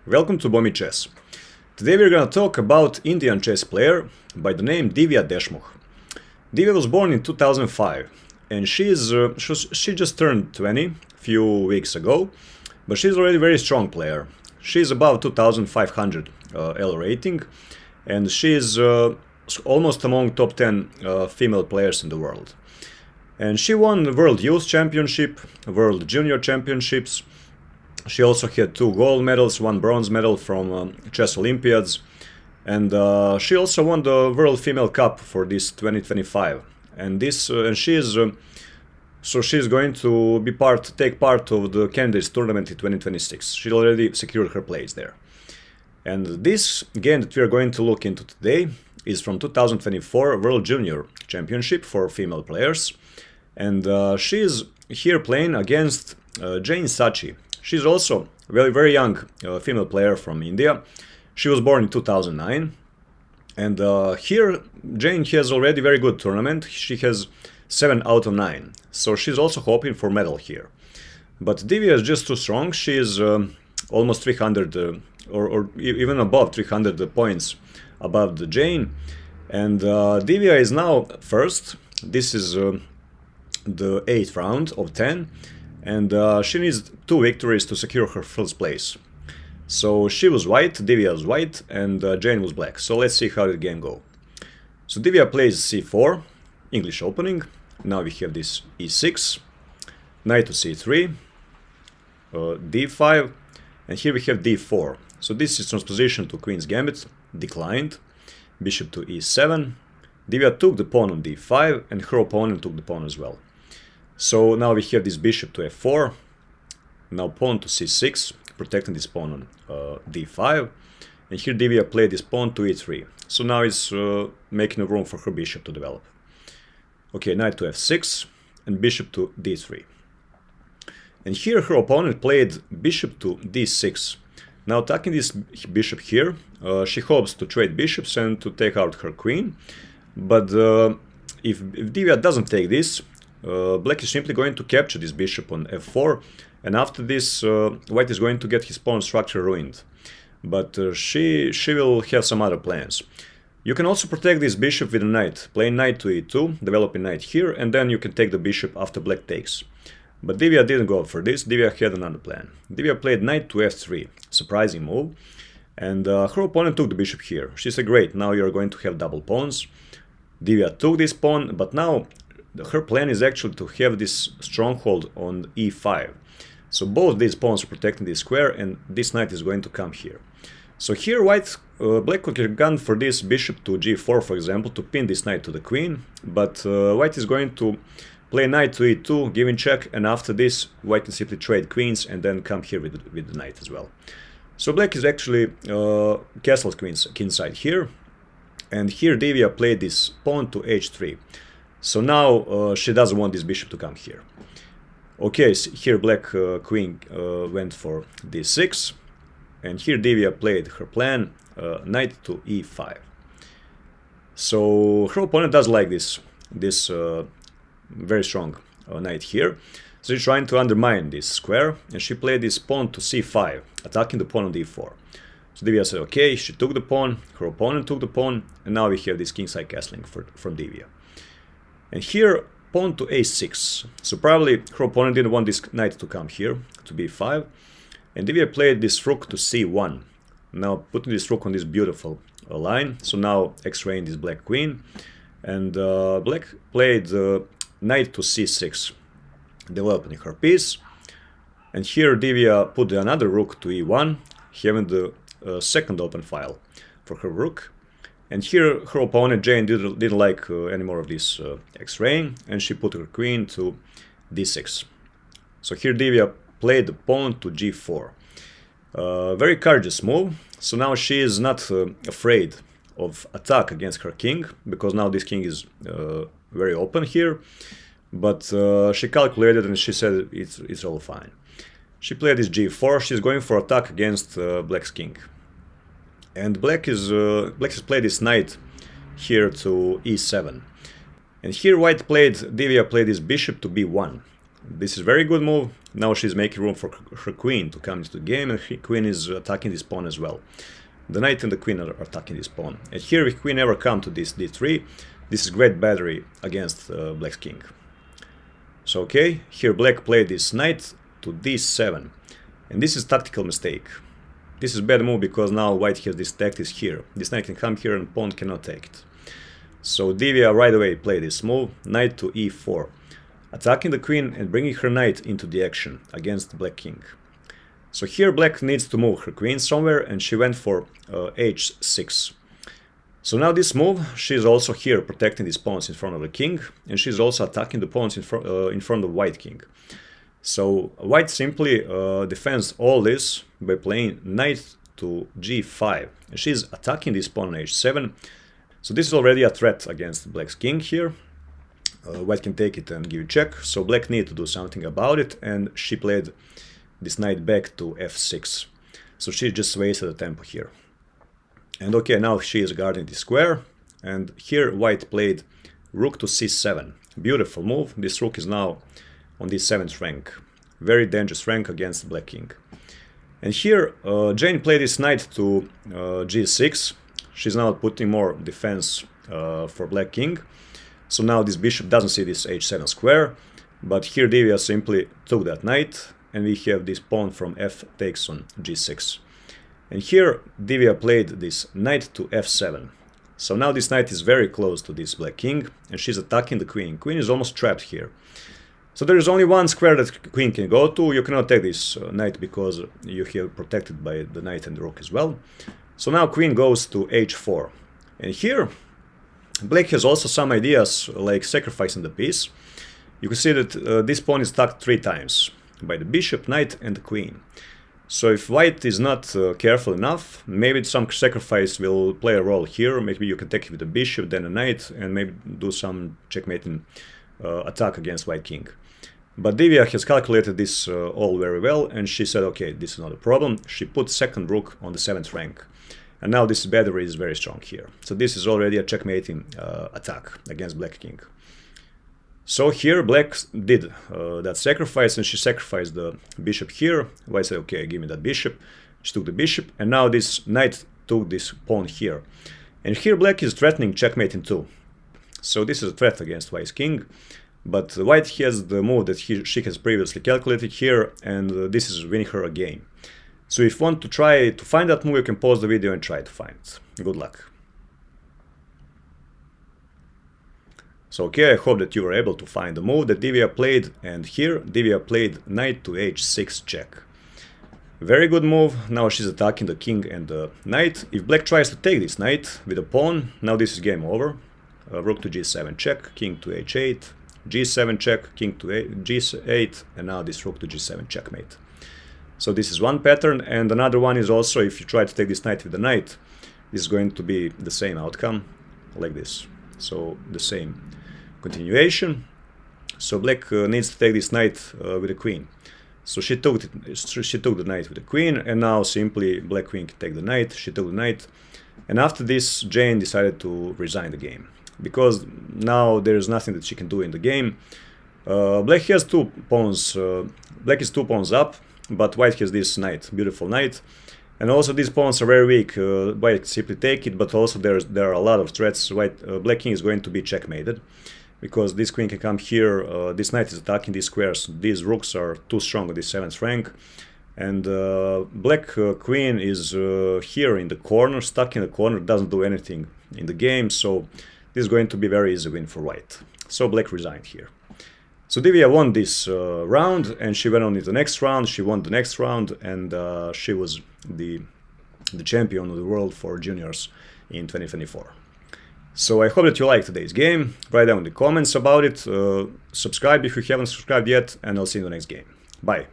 welcome to BomiChess. Today we're gonna talk about Indian chess player by the name Divya Deshmukh. Divya was born in 2005 and she just turned 20 a few weeks ago, but she's already a very strong player. She's above 2500 L rating and she's almost among top 10 female players in the world. And she won the World Youth Championship, World Junior Championships. She also had 2 gold medals, 1 bronze medal from Chess Olympiads. And she also won the World Female Cup for this 2025. And she's going to take part of the candidates tournament in 2026. She already secured her place there. And this game that we are going to look into today is from 2024 World Junior Championship for female players. And she is here playing against Jain Sachi. She's also a very young female player from India. She was born in 2009. And here Jain has already very good tournament. She has 7 out of 9. So she's also hoping for medal here. But Divya is just too strong. She is almost 300 or even above 300 points above the Jain. And Divya is now first. This is the 8th round of 10, and she needs 2 victories to secure her first place. So she was white, Divya was white, and Jain was black. So let's see how the game go. So Divya plays c4, English opening. Now we have this e6, knight to c3, d5, and here we have d4. So this is transposition to Queen's Gambit, declined, bishop to e7. Divya took the pawn on d5, and her opponent took the pawn as well. So now we have this bishop to f4, now pawn to c6, protecting this pawn on d5, and here Divya played this pawn to e3. So now it's making room for her bishop to develop. Okay, knight to f6, and bishop to d3. And here her opponent played bishop to d6. Now attacking this bishop here, she hopes to trade bishops and to take out her queen. But if Divya doesn't take this, black is simply going to capture this bishop on f4, and after this white is going to get his pawn structure ruined. But she will have some other plans. You can also protect this bishop with a knight, playing knight to e2, developing knight here, and then you can take the bishop after black takes. But Divya didn't go for this. Divya had another plan. Divya played knight to f3, surprising move, and her opponent took the bishop here. She said, great, now you're going to have double pawns. Divya took this pawn, but now her plan is actually to have this stronghold on e5. So both these pawns are protecting this square, and this knight is going to come here. So here black could have gone for this bishop to g4, for example, to pin this knight to the queen, but white is going to play knight to e2, giving check, and after this white can simply trade queens and then come here with the knight as well. So black is actually castle kingside here, and here Divya played this pawn to h3. So now she doesn't want this bishop to come here. Okay, so here black queen went for d6, and here Divya played her plan, knight to e5. So her opponent does like this very strong knight here. So she's trying to undermine this square, and she played this pawn to c5, attacking the pawn on d4. So Divya said okay, she took the pawn, her opponent took the pawn, and now we have this kingside castling from Divya. And here, pawn to a6. So probably her opponent didn't want this knight to come here, to b5. And Divya played this rook to c1. Now putting this rook on this beautiful line. So now x-raying this black queen. And black played knight to c6, developing her piece. And here Divya put another rook to e1, having the second open file for her rook. And here her opponent Jain didn't like any more of this x-raying, and she put her queen to d6. So here Divya played the pawn to g4. Very courageous move. So now she is not afraid of attack against her king, because now this king is very open here. But she calculated and she said it's all fine. She played this g4. She's going for attack against black's king. And black has played this knight here to e7. And here Divya played this bishop to b1. This is very good move. Now she's making room for her queen to come into the game, and her queen is attacking this pawn as well. The knight and the queen are attacking this pawn. And here if queen ever come to this d3, this is great battery against black's king. So okay, here black played this knight to d7. And this is tactical mistake. This is bad move because now white has this tactics here. This knight can come here and pawn cannot take it. So Divya right away played this move, knight to e4. Attacking the queen and bringing her knight into the action against the black king. So here black needs to move her queen somewhere, and she went for h6. So now this move, she's also here protecting these pawns in front of the king, and she's also attacking the pawns in front of white king. So white simply defends all this by playing knight to g5. And she's attacking this pawn on h7. So this is already a threat against black's king here. White can take it and give it check, so black need to do something about it, and she played this knight back to f6. So she just wasted the tempo here. And okay, now she is guarding the square, and here white played rook to c7. Beautiful move. This rook is now on the 7th rank. Very dangerous rank against black king. And here Jain played this knight to g6. She's now putting more defense for black king. So now this bishop doesn't see this h7 square, but here Divya simply took that knight, and we have this pawn from f takes on g6. And here Divya played this knight to f7. So now this knight is very close to this black king, and she's attacking the queen. Queen is almost trapped here. So there is only one square that queen can go to. You cannot take this knight because you have protected by the knight and the rook as well. So now queen goes to h4. And here black has also some ideas like sacrificing the piece. You can see that this pawn is attacked 3 times by the bishop, knight and the queen. So if white is not careful enough, maybe some sacrifice will play a role here. Maybe you can take it with the bishop, then a knight, and maybe do some checkmating attack against white king. But Divya has calculated this all very well, and she said, okay, this is not a problem. She put second rook on the 7th rank. And now this battery is very strong here. So this is already a checkmating attack against black king. So here black did that sacrifice, and she sacrificed the bishop here. White said, okay, give me that bishop. She took the bishop, and now this knight took this pawn here. And here black is threatening checkmating too. So this is a threat against white's king. But white has the move that she has previously calculated here, and this is winning her a game. So if you want to try to find that move, you can pause the video and try to find it. Good luck. So okay, I hope that you were able to find the move that Divya played, and here Divya played knight to h6 check. Very good move. Now she's attacking the king and the knight. If black tries to take this knight with a pawn, now this is game over. Rook to g7 check, king to h8, g7 check, king to g8, and now this rook to g7 checkmate. So this is one pattern, and another one is also if you try to take this knight with the knight, this is going to be the same outcome, like this. So the same continuation. So black needs to take this knight with the queen. So she took the knight with the queen, and now simply black queen can take the knight. She took the knight, and after this Jain decided to resign the game because now there is nothing that she can do in the game. Black has 2 pawns. Black is 2 pawns up. But white has this knight, beautiful knight, and also these pawns are very weak. White simply take it, but also there are a lot of threats. Black king is going to be checkmated because this queen can come here. This knight is attacking these squares. These rooks are too strong on this 7th rank, and black queen is here in the corner, stuck in the corner, doesn't do anything in the game. So this is going to be very easy win for white. So black resigned here. So Divya won this round, and she went on to the next round. She won the next round, and she was the champion of the world for juniors in 2024. So I hope that you liked today's game. Write down in the comments about it. Subscribe if you haven't subscribed yet, and I'll see you in the next game. Bye.